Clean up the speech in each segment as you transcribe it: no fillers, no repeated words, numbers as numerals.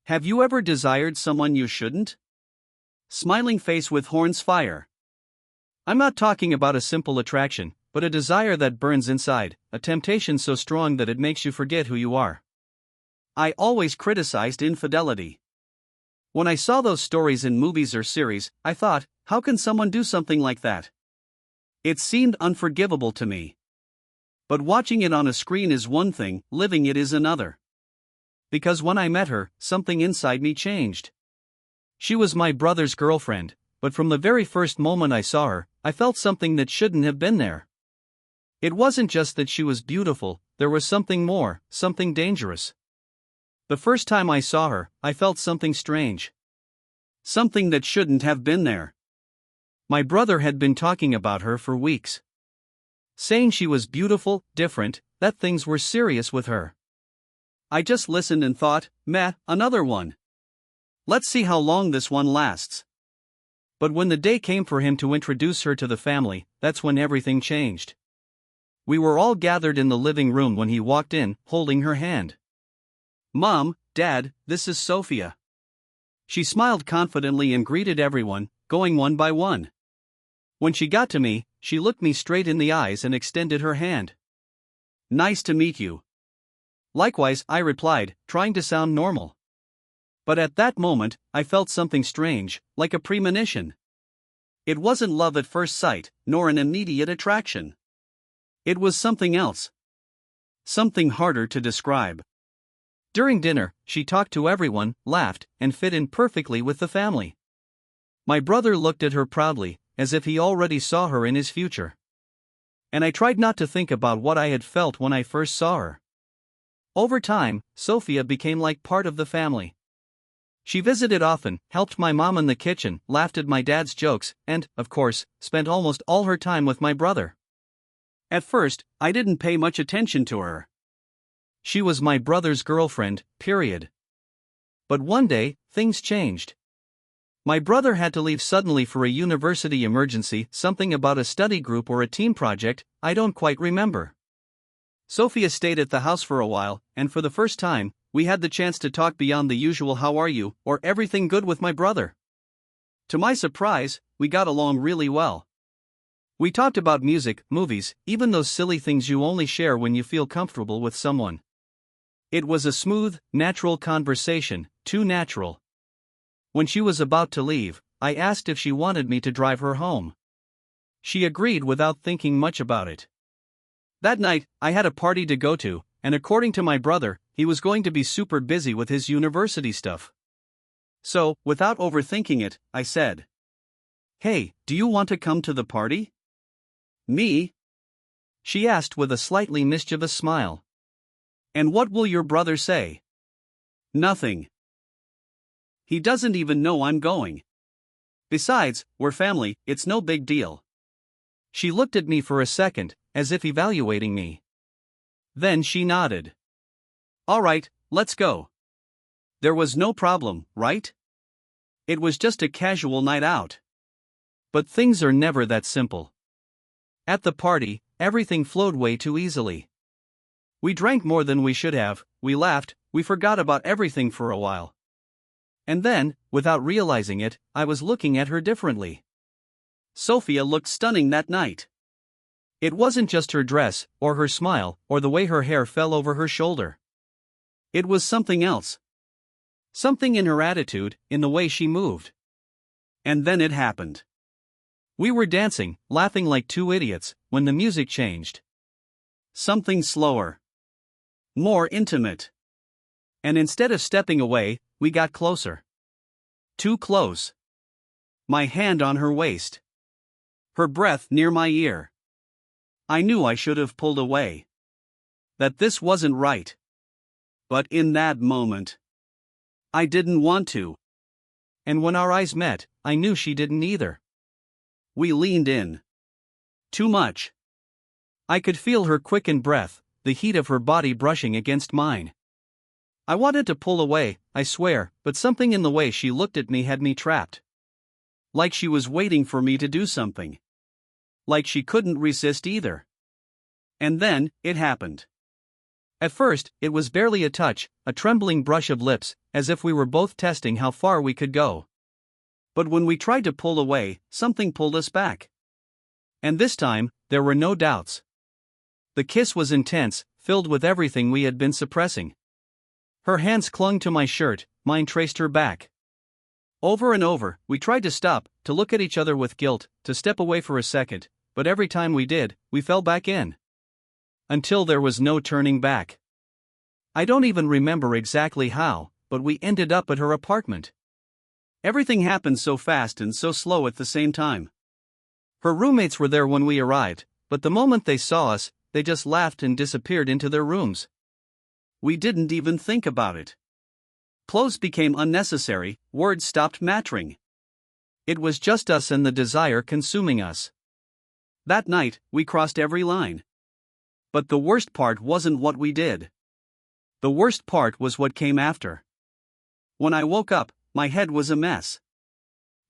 Have you ever desired someone you shouldn't? Smiling face with horns fire. I'm not talking about a simple attraction, but a desire that burns inside, a temptation so strong that it makes you forget who you are. I always criticized infidelity. When I saw those stories in movies or series, I thought, how can someone do something like that? It seemed unforgivable to me. But watching it on a screen is one thing, living it is another. Because when I met her, something inside me changed. She was my brother's girlfriend, but from the very first moment I saw her, I felt something that shouldn't have been there. It wasn't just that she was beautiful, there was something more, something dangerous. The first time I saw her, I felt something strange. Something that shouldn't have been there. My brother had been talking about her for weeks. Saying she was beautiful, different, that things were serious with her. I just listened and thought, meh, another one. Let's see how long this one lasts. But when the day came for him to introduce her to the family, that's when everything changed. We were all gathered in the living room when he walked in, holding her hand. Mom, Dad, this is Sophia. She smiled confidently and greeted everyone, going one by one. When she got to me, she looked me straight in the eyes and extended her hand. Nice to meet you. Likewise, I replied, trying to sound normal. But at that moment, I felt something strange, like a premonition. It wasn't love at first sight, nor an immediate attraction. It was something else. Something harder to describe. During dinner, she talked to everyone, laughed, and fit in perfectly with the family. My brother looked at her proudly, as if he already saw her in his future. And I tried not to think about what I had felt when I first saw her. Over time, Sophia became like part of the family. She visited often, helped my mom in the kitchen, laughed at my dad's jokes, and, of course, spent almost all her time with my brother. At first, I didn't pay much attention to her. She was my brother's girlfriend, period. But one day, things changed. My brother had to leave suddenly for a university emergency, something about a study group or a team project, I don't quite remember. Sophia stayed at the house for a while, and for the first time, we had the chance to talk beyond the usual "how are you" or "everything good" with my brother. To my surprise, we got along really well. We talked about music, movies, even those silly things you only share when you feel comfortable with someone. It was a smooth, natural conversation, too natural. When she was about to leave, I asked if she wanted me to drive her home. She agreed without thinking much about it. That night, I had a party to go to, and according to my brother, he was going to be super busy with his university stuff. So, without overthinking it, I said, "Hey, do you want to come to the party?" "Me?" she asked with a slightly mischievous smile. "And what will your brother say?" "Nothing. He doesn't even know I'm going. Besides, we're family, it's no big deal." She looked at me for a second, as if evaluating me. Then she nodded. "All right, let's go." There was no problem, right? It was just a casual night out. But things are never that simple. At the party, everything flowed way too easily. We drank more than we should have, we laughed, we forgot about everything for a while. And then, without realizing it, I was looking at her differently. Sophia looked stunning that night. It wasn't just her dress, or her smile, or the way her hair fell over her shoulder. It was something else. Something in her attitude, in the way she moved. And then it happened. We were dancing, laughing like two idiots, when the music changed. Something slower. More intimate. And instead of stepping away, we got closer. Too close. My hand on her waist. Her breath near my ear. I knew I should have pulled away. That this wasn't right. But in that moment, I didn't want to. And when our eyes met, I knew she didn't either. We leaned in. Too much. I could feel her quickened breath, the heat of her body brushing against mine. I wanted to pull away, I swear, but something in the way she looked at me had me trapped. Like she was waiting for me to do something. Like she couldn't resist either. And then, it happened. At first, it was barely a touch, a trembling brush of lips, as if we were both testing how far we could go. But when we tried to pull away, something pulled us back. And this time, there were no doubts. The kiss was intense, filled with everything we had been suppressing. Her hands clung to my shirt, mine traced her back. Over and over, we tried to stop, to look at each other with guilt, to step away for a second, but every time we did, we fell back in. Until there was no turning back. I don't even remember exactly how, but we ended up at her apartment. Everything happened so fast and so slow at the same time. Her roommates were there when we arrived, but the moment they saw us, they just laughed and disappeared into their rooms. We didn't even think about it. Clothes became unnecessary, words stopped mattering. It was just us and the desire consuming us. That night, we crossed every line. But the worst part wasn't what we did. The worst part was what came after. When I woke up, my head was a mess.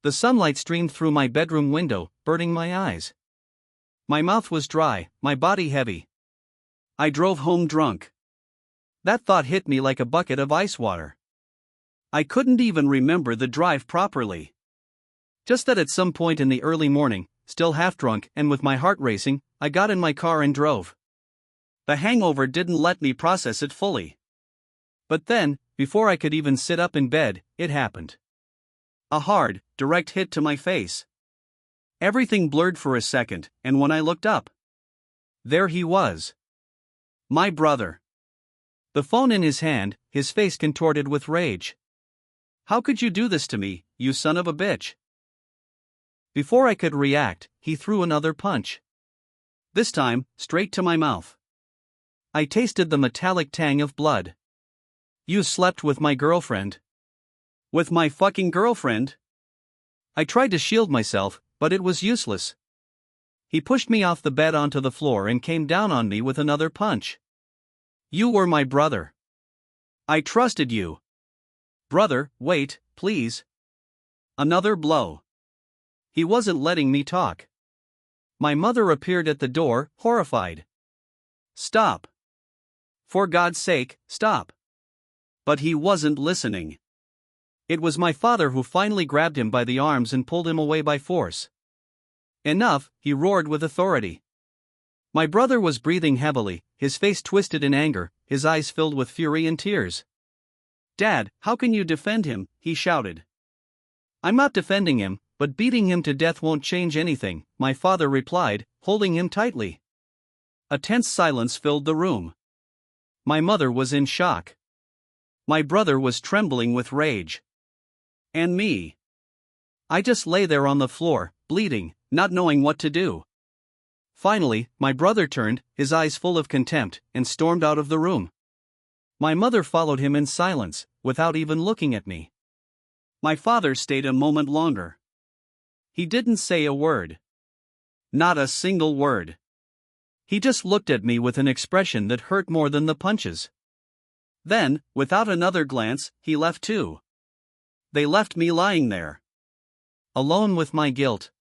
The sunlight streamed through my bedroom window, burning my eyes. My mouth was dry, my body heavy. I drove home drunk. That thought hit me like a bucket of ice water. I couldn't even remember the drive properly. Just that at some point in the early morning, still half drunk and with my heart racing, I got in my car and drove. The hangover didn't let me process it fully. But then, before I could even sit up in bed, it happened. A hard, direct hit to my face. Everything blurred for a second, and when I looked up, there he was. My brother. The phone in his hand, his face contorted with rage. How could you do this to me, you son of a bitch? Before I could react, he threw another punch. This time, straight to my mouth. I tasted the metallic tang of blood. You slept with my girlfriend. With my fucking girlfriend? I tried to shield myself, but it was useless. He pushed me off the bed onto the floor and came down on me with another punch. You were my brother. I trusted you. Brother, wait, please. Another blow. He wasn't letting me talk. My mother appeared at the door, horrified. Stop. For God's sake, stop. But he wasn't listening. It was my father who finally grabbed him by the arms and pulled him away by force. Enough, he roared with authority. My brother was breathing heavily, his face twisted in anger, his eyes filled with fury and tears. Dad, how can you defend him? He shouted. I'm not defending him, but beating him to death won't change anything, my father replied, holding him tightly. A tense silence filled the room. My mother was in shock. My brother was trembling with rage. And me. I just lay there on the floor, bleeding, not knowing what to do. Finally, my brother turned, his eyes full of contempt, and stormed out of the room. My mother followed him in silence, without even looking at me. My father stayed a moment longer. He didn't say a word. Not a single word. He just looked at me with an expression that hurt more than the punches. Then, without another glance, he left too. They left me lying there. Alone with my guilt.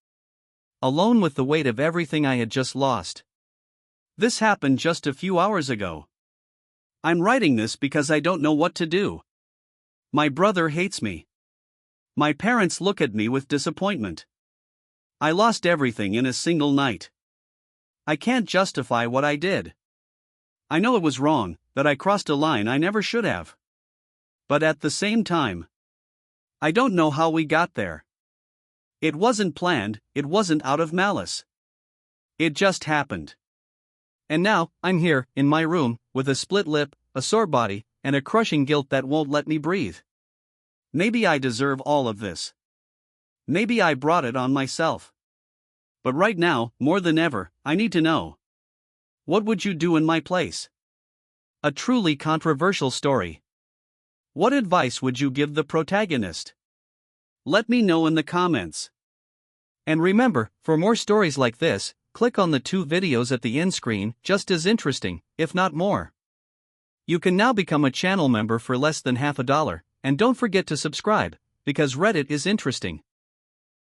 Alone with the weight of everything I had just lost. This happened just a few hours ago. I'm writing this because I don't know what to do. My brother hates me. My parents look at me with disappointment. I lost everything in a single night. I can't justify what I did. I know it was wrong, that I crossed a line I never should have. But at the same time, I don't know how we got there. It wasn't planned, it wasn't out of malice. It just happened. And now, I'm here, in my room, with a split lip, a sore body, and a crushing guilt that won't let me breathe. Maybe I deserve all of this. Maybe I brought it on myself. But right now, more than ever, I need to know. What would you do in my place? A truly controversial story. What advice would you give the protagonist? Let me know in the comments. And remember, for more stories like this, click on the 2 videos at the end screen, just as interesting, if not more. You can now become a channel member for less than $50, and don't forget to subscribe, because Reddit is interesting.